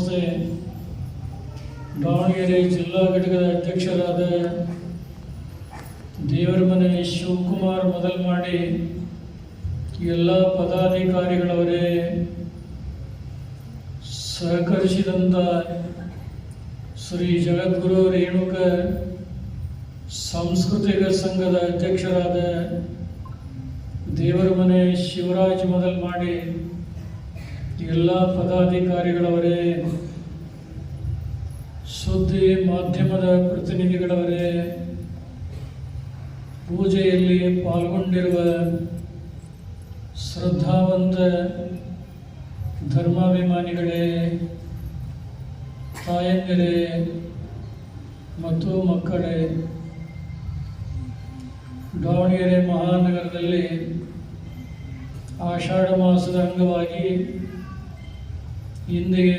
ಸಂಸ್ಥೆ ದಾವಣಗೆರೆ ಜಿಲ್ಲಾ ಘಟಕದ ಅಧ್ಯಕ್ಷರಾದ ದೇವರಮನೆ ಶಿವಕುಮಾರ್ ಮೊದಲ್ಮಾಡಿ, ಎಲ್ಲ ಪದಾಧಿಕಾರಿಗಳವರೇ, ಸಹಕರಿಸಿದಂಥ ಶ್ರೀ ಜಗದ್ಗುರು ರೇಣುಕ ಸಾಂಸ್ಕೃತಿಕ ಸಂಘದ ಅಧ್ಯಕ್ಷರಾದ ದೇವರಮನೆ ಶಿವರಾಜ್ ಮೊದಲ್ಮಾಡಿ, ಎಲ್ಲ ಪದಾಧಿಕಾರಿಗಳವರೇ, ಸುದ್ದಿ ಮಾಧ್ಯಮದ ಪ್ರತಿನಿಧಿಗಳವರೇ, ಪೂಜೆಯಲ್ಲಿ ಪಾಲ್ಗೊಂಡಿರುವ ಶ್ರದ್ಧಾವಂತ ಧರ್ಮಾಭಿಮಾನಿಗಳೇ, ತಾಯಂದಿರೇ ಮತ್ತು ಮಕ್ಕಳೇ, ದಾವಣಗೆರೆ ಮಹಾನಗರದಲ್ಲಿ ಆಷಾಢ ಮಾಸದ ಅಂಗವಾಗಿ ಇಂದಿಗೆ